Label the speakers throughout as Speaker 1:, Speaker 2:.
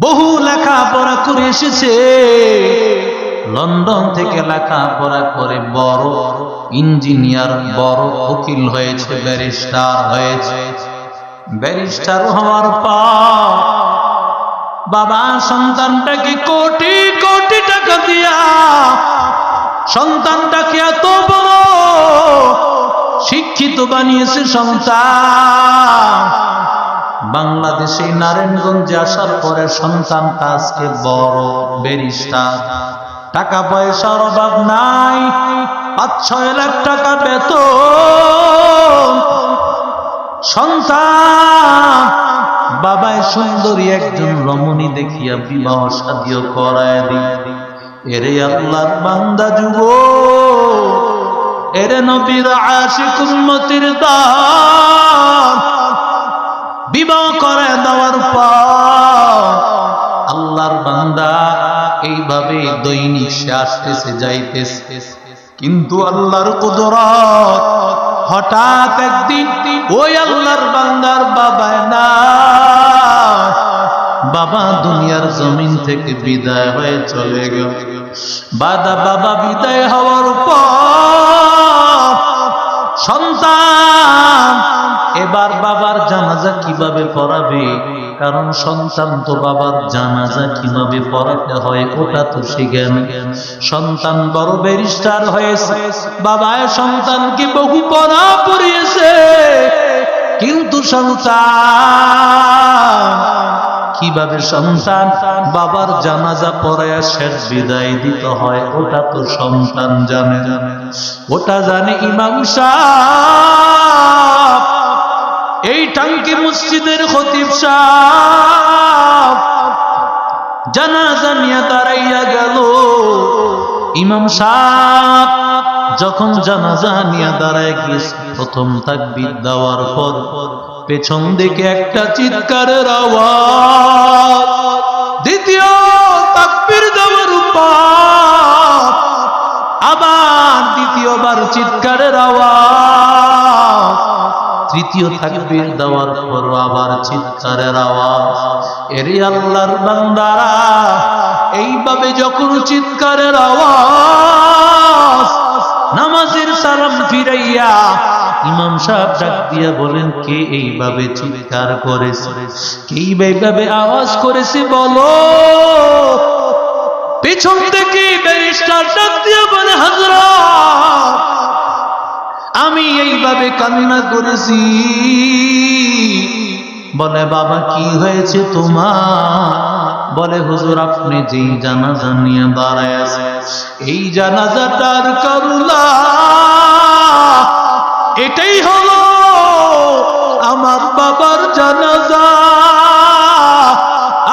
Speaker 1: বহু লেখাপড়া করে এসেছে, লন্ডন থেকে লেখাপড়া করে বড় ইঞ্জিনিয়ার, বড় উকিল হয়েছে, ব্যারিস্টার হয়েছে। ব্যারিস্টার হওয়ার পর বাবা সন্তানটাকে কোটি কোটি টাকা দিয়া সন্তানটাকে এত বড় শিক্ষিত বানিয়েছে। সন্তান বাংলাদেশে নারায়ণগঞ্জে আসার পরে সন্তানটা আজকে বড় ব্যারিস্টার। টাকা পয়সার অভাব নাই, ৫-৬ লাখ টাকা বেতন। সন্তান বাবায় সুন্দরী একজন রমণী দেখিয়া বিবাহ শাদীও করায় দিয়ে, এরে আল্লাহর বান্দা যুবক, এরে নবীর আশিক উম্মতির দান, বিবাহ করে দেওয়ার পর আল্লাহর বান্দা এইভাবে দৈনিক সে আসতেছে যাইতেছে। কিন্তু আল্লাহর কুদরত, হঠাৎ একদিন ওই আল্লাহর বান্দার বাবায় না, বাবা দুনিয়ার জমিন থেকে বিদায় হয়ে চলে গেল। বাবা বিদায় হওয়ার পর সন্তান এবার বাবার জানাজা কিভাবে পড়াবে? কারণ সন্তান তো বাবার জানাজা কিভাবে পড়াতে হয় ওটা তো শিখে না। সন্তান বড় ব্যারিস্টার হয়েছে, বাবায় সন্তানকে বহু পড়া পড়িয়েছে, কিন্তু সন্তান কিভাবে সন্তান বাবার জানাজা পড়ায়া শেষ বিদায় দিতে হয় ওটা তো সন্তান জানে। ওটা জানে ইমাম সাহেব, এই টাঙ্কি মসজিদের খতিব সাহেব। জানাজা নিয়ে দাঁড়াইয়া গেল। ইমাম সাহেব যখন জানাজা নিয়ে দাঁড়ায় গেছে, প্রথম তাকবীর দেওয়ার পর পেছন দিকে একটা চিৎকারের আওয়াজ, দ্বিতীয় তাকবীর দেওয়ার পর আবার দ্বিতীয়বার চিৎকারের আওয়াজ, তৃতীয় তাকবীর দেওয়ার পর আবার চিৎকারের আওয়াজ। এরে আল্লাহর বান্দারা, এইভাবে যখন চিৎকারের আওয়াজ, নামাজের সালাম ফিরাইয়া ইমাম সাহেব ডাক দিয়া বলেন, কে এইভাবে চিৎকার করেছে, কে এইভাবে আওয়াজ করেছে বলো। পেছন থেকে ব্যারিস্টার ডাক দিয়া বলে, হযরত আমি এইভাবে কান্না করেছি। বলে বাবা কি হয়েছে তোমার? বলে হুজুর আপনি যেই জানাজা নিয়ে দাঁড়ায় আছেন, এই জানাজাটার করুণা এটাই হলো আমার বাবার জানাজা।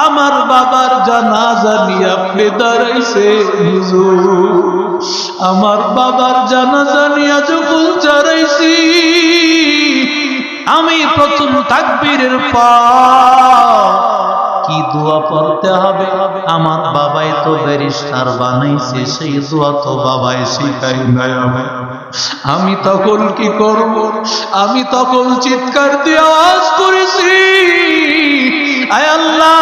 Speaker 1: আমার বাবার জানাজা নিয়ে আপনি দাঁড়াইছে হুজুর। আমার বাবার জানাজা নিয়ে যখন দাঁড়াইছি, আমি প্রথম তাকবীরের পর কি দোয়া পড়তে হবে? আমার বাবাই তো ব্যারিস্টার বানাইছে, সেই দোয়া তো বাবাই শিখাই নাই। আমি তখন কি করব? আমি তখন চিৎকার দিয়ে আওয়াজ করেছি, আয় আল্লাহ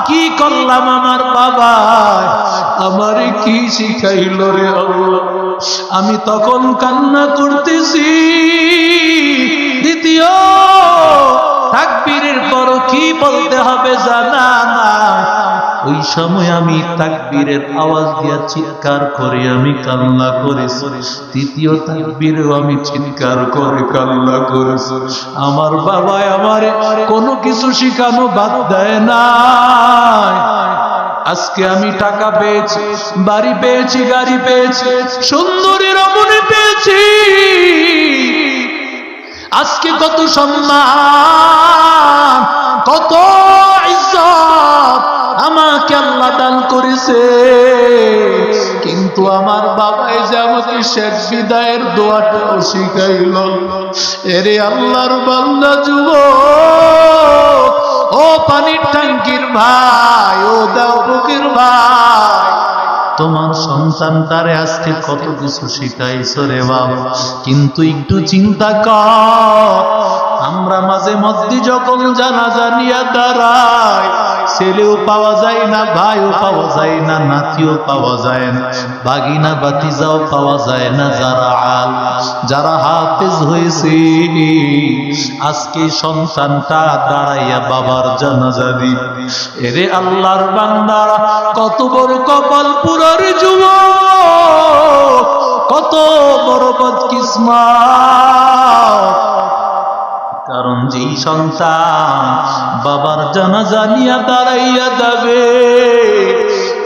Speaker 1: কি করলাম আমার বাবা, আমারে কি শিখাইল রে আল্লাহ। আমি তখন কান্না করতেছি। দ্বিতীয় তাকবীরের পর কি বলতে হবে জানা না, ওই সময় আমি তাকবীরের আওয়াজ দিয়া চিৎকার করে আমি কান্না করেছি। তৃতীয় তাকবীরেও আমি চিৎকার করে কান্না করেছি। আমার বাবা আমারে কোনো কিছু শিখানো বাদ দেয় না। আজকে আমি টাকা পেয়েছি, বাড়ি পেয়েছি, গাড়ি পেয়েছি, সুন্দরী রমণী পেয়েছি, আজকে কত সম্মান, কত ইজ্জত আমাকে আল্লাহ দান করেছে। কিন্তু আমার বাবাই যে আমাকে শেষ বিদায়ের দোয়াটাও শিখাইল। এরে আল্লাহর বান্দা যুবক, ও পানির ট্যাঙ্কির ভাই, ও দাও বুকের ভাই, তোমার সন্তানটারে আজকে কত কিছু শিখাইছো রে বাবা, কিন্তু একটু চিন্তা কর, আমরা মাঝে মধ্যে যখন জানাজা নিয়ে দাঁড়াই, ছেলেও পাওয়া যায় না, ভাইও পাওয়া যায় না, নাতিও পাওয়া যায় না, ভাগিনা ভাতিজাও পাওয়া যায় না, যারা হাফেজ হয়েছে আজকে সন্তানটা দাঁড়াইয়া বাবার জানাজা দিবে। এরে আল্লাহর বান্দারা, কত বড় কপাল পুরার যুবক, কত বড় বদকিসমত, কারণ যেই সন্তান বাবার জানাজা নিয়ে দাঁড়াইয়া যাবে,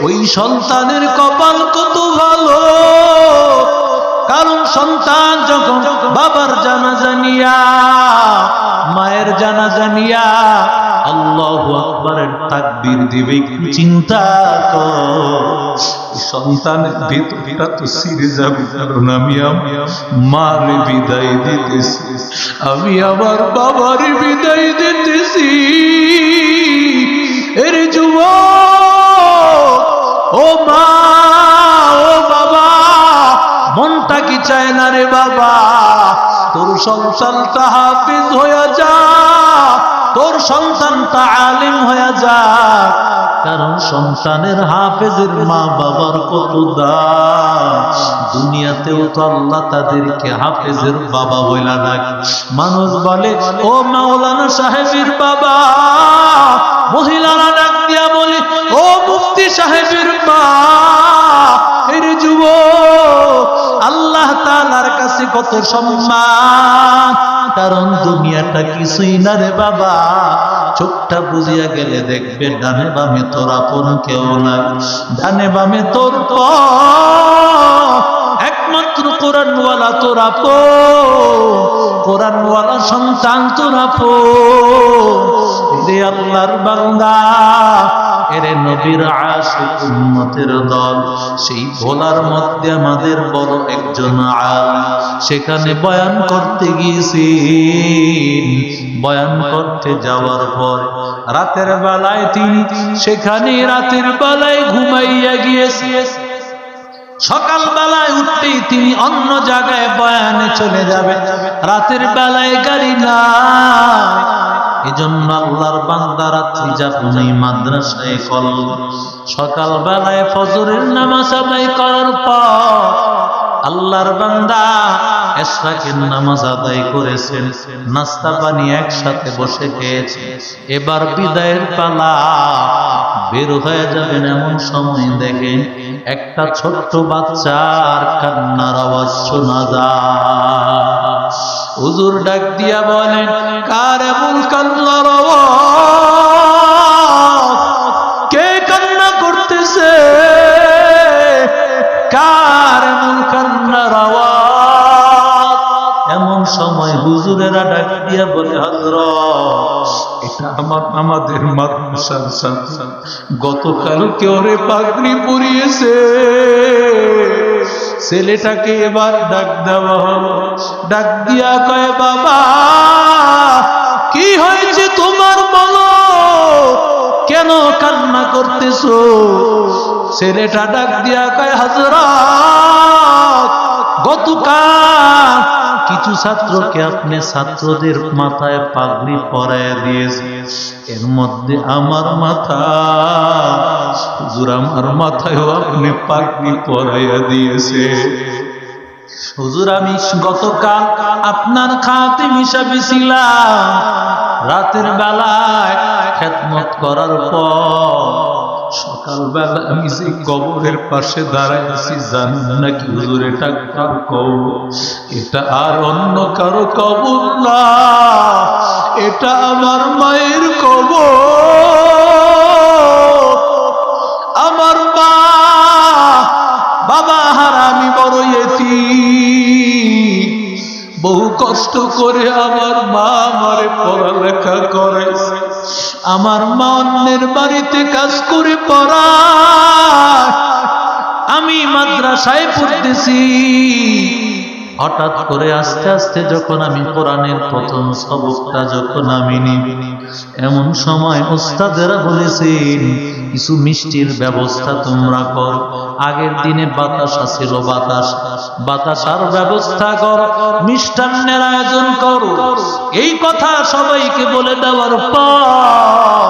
Speaker 1: ওই সন্তানের কপাল কত ভালো। কারণ সন্তান যখন বাবার জানাজা নিয়া, মায়ের জানাজা নিয়া আল্লাহু আকবারের তাকবীর দিবে, চিন্তা কর, সন্তানের ভিতরটা তো ছিঁড়ে যাবে। কারণ আমি মার বিদায় দিতেছি, আমি আমার বাবার বিদায় দিতেছি। এর যুবক, ও মা, ও বাবা, মনটা কি চায় না রে বাবা তোর সন্তানটা হাফেজ হয়ে যা, তোর সন্তানটা আলিম হয়ে যা। কারণ সন্তানের হাফেজের মা বাবার কত দাম। দুনিয়াতেও তো আল্লাহ তাদেরকে হাফেজের বাবা বইলা ডাকে। মানুষ বলে ও মাওলানা সাহেবের বাবা, মহিলারা ডাক দিয়া বলে ও মুফতি সাহেবের মা। এর যুবক, আল্লাহ তাআলার কাছে কত সম্মান, কারণ দুনিয়াটা কিছুই না রে বাবা। চোখটা বুঝিয়া গেলে দেখবে ডানে বামে তোর আপন কেউ নাই, ডানে বামে তোর একমাত্র কোরআনওয়ালা তোর আপন, কোরআনওয়ালা সন্তান তোর আপন। রে আল্লাহর বান্দা, এরে নবীর আশিক উম্মতের দল, সেই ভোলার মধ্যে আমাদের বড় একজন আলেম সেখানে বয়ান করতে গিয়েছি। বয়ান করতে যাওয়ার পর রাতের বেলায় তিনি সেখানে রাতের বেলায় ঘুমাইয়া গিয়েছে। সকাল বেলায় উঠতেই তিনি অন্য জায়গায় বয়ানে চলে যাবে। রাতের বেলায় গাড়ি নাই, এজন্য আল্লাহর বান্দা রাত্রি যাপনে মাদ্রাসায় করল। সকাল বেলায় ফজরের নামাজ আদায় করার পর আল্লাহর বান্দা ইশরাকের নামাজ আদায় করেছেন, নাস্তা পানি একসাথে বসে খেয়েছে। এবার বিদায়ের পালা, বের হয়ে যাবেন এমন সময় দেখেন একটা ছোট্ট বাচ্চার কান্নার আওয়াজ শোনা যায়। হুজুর ডাক দিয়া বলেন, কার এমন কান্নার আওয়াজ? কে কান্না করতেছে? কার এমন কান্নার আওয়াজ? এমন সময় হুজুরেরা ডাক দিয়া বলে, হযরত, এটা আমাদের মাদ্রাসার ছাত্র, গতকাল কেউ রে পাগড়ি পরিয়েছে। ছেলেটাকে এবার ডাক দেওয়া হলো। ডাক দিয়া কয়, বাবা কি হয়েছে তোমার, বলো, কেন কান্না করতেছো? ছেলেটা ডাক দিয়া কয়, হযরত, গতকাল কিছু ছাত্রকে আপনি ছাত্রদের মাথায় পাগড়ি পরাইয়া দিয়েছে, এর মধ্যে আমার মাথা, হুজুর আমার মাথায়ও আপনি পাগড়ি পরাইয়া দিয়েছে। হুজুর আমি গতকাল আপনার খাতিম হিসাবে ছিলাম, রাতের বেলায় খেদমত করার পর সকালবেলা আমি যে কবরের পাশে দাঁড়াইছি, জানেন নাকি হুজুর এটা কার কবর? এটা আর অন্য কারো কবর না, এটা আমার মায়ের কবর। আমার মা বাবা হারা আমি বড় এতিম, বহু কষ্ট করে আমার মা আমারে পড়ালেখা করাইছে। আমার মা অন্যের বাড়িতে কাজ করে পড়ায়, আমি মাদ্রাসায় পড়তেছি। হঠাৎ করে আস্তে আস্তে যখন আমি কোরআনের প্রথম সবকটা যখন আমি নিই, এমন সময় উস্তাদেরা বলেছেন কিছু মিষ্টির ব্যবস্থা তোমরা কর। আগের দিনে বাতাসা ছিল, বাতাসার ব্যবস্থা কর, মিষ্টান্নের আয়োজন করো। এই কথা সবাইকে বলে দেওয়ার পর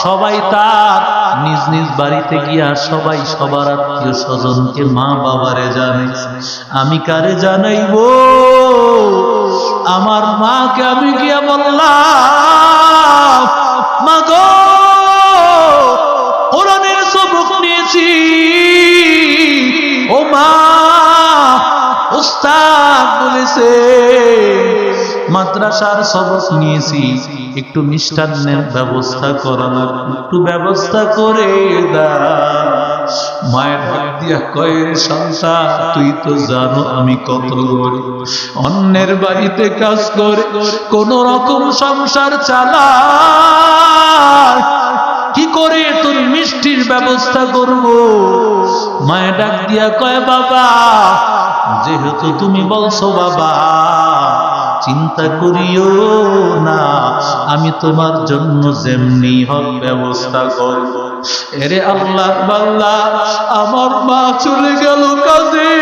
Speaker 1: সবাই তার নিজ নিজ বাড়িতে গিয়া সবাই সবার আত্মীয় স্বজনকে, মা বাবারে জানাই। আমি কারে জানাইব? আমার মাকে আমি গিয়া বললাম, মা গো, কোরআনের সবক নিয়েছি, ও মা, উস্তাদ বলেছে মাদ্রাসার সবক নিয়েছি, একটু মিষ্টান্নের ব্যবস্থা করা লাগবে, একটু ব্যবস্থা করে দাও। মায়ের হাত দিয়া কয়, সন্তান, তুই তো জানো আমি কত গরিব, অন্যের বাড়িতে কাজ করে কোন রকম সংসার চালায়, কি করে তোর মিষ্টির ব্যবস্থা করব? মায়ের ডাক দিয়া কয়, বাবা, যেহেতু তুমি বলছো বাবা, চিন্তা করিও না, আমি তোমার জন্য যেমনি হোক ব্যবস্থা করব। এরে আল্লাহ বান্দা, আমার মা চলে গেল কাজে,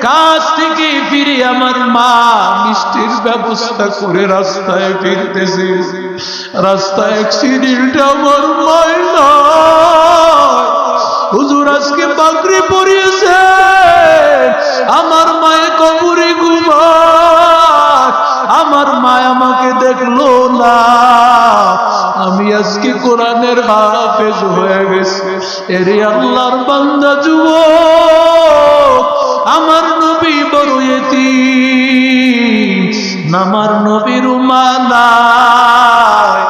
Speaker 1: কাজ থেকে ফিরে আমার মা মিষ্টির ব্যবস্থা করে রাস্তায় ফিরতেছে। রাস্তায় অ্যাক্সিডেন্টে আমার মায়ের নয়, হুজুর আজকে পাগড়ি পরিয়েছে, আমার মায়ের কবরে ঘুমায়, আমার মা আমাকে দেখলো না, আমি আজকে কোরআনের হাফেজ হয়ে গেছি। এরে আল্লাহর বান্দা যুবক, আমার নবী বড় ইতিম, আমার নবীর মা নাই,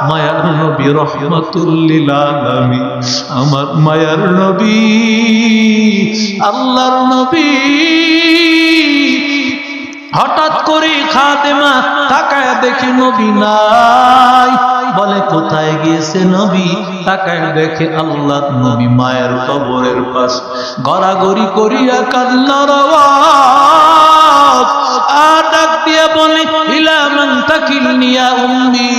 Speaker 1: মায়ার নবী রহমাতুল লিল আলামিন, আমার মায়ার নবী, আল্লাহর নবী। হঠাৎ করে খাদেমা তাকায় দেখে নবী নাই, বলে কোথায় গিয়েছে নবী? তাকায় দেখে আল্লাহর নবী মায়ের কবরের পাশ গড়াগড়ি করিয়া কান্নার আওয়াজ, আর ডাক দিয়া বলে, ইলা মান তাকিলনি ইয়া উম্মি,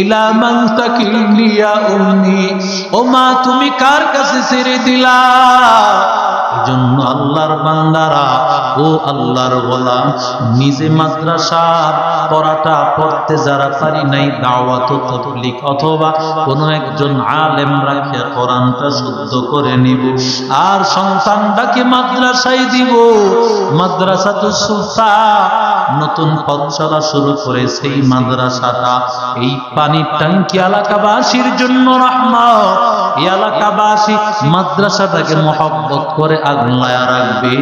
Speaker 1: ইলা মান তাকিলনি ইয়া উম্মি, ও মা তুমি কার কাছে ছেড়ে দিলা? এজন্য আল্লাহর বান্দারা, ও আল্লাহর গোলাম, নিজে মাদ্রাসার পড়াটা পড়তে যারা পারি নাই, দাওয়াত ও তাবলীগ অথবা কোন একজন আলেম রাখিয়া কোরআনটা শুদ্ধ করে নিব, আর সন্তানটাকে মাদ্রাসায় দিব। মাদ্রাসাতুস সুফা নতুন পথ চলা শুরু করে, সেই মাদ্রাসাটা এই পানির ট্যাঙ্কি এলাকাবাসীর জন্য রহমত। এই এলাকাবাসী মাদ্রাসাটাকে মহব্বত করে আগলায়া রাখবে।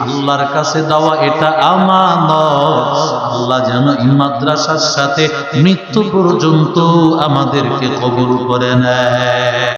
Speaker 1: আল্লাহর কাছে দেওয়া এটা আমানত, আল্লাহ যেন এই মাদ্রাসার সাথে মৃত্যু পর্যন্ত আমাদেরকে কবুল করে নেয়।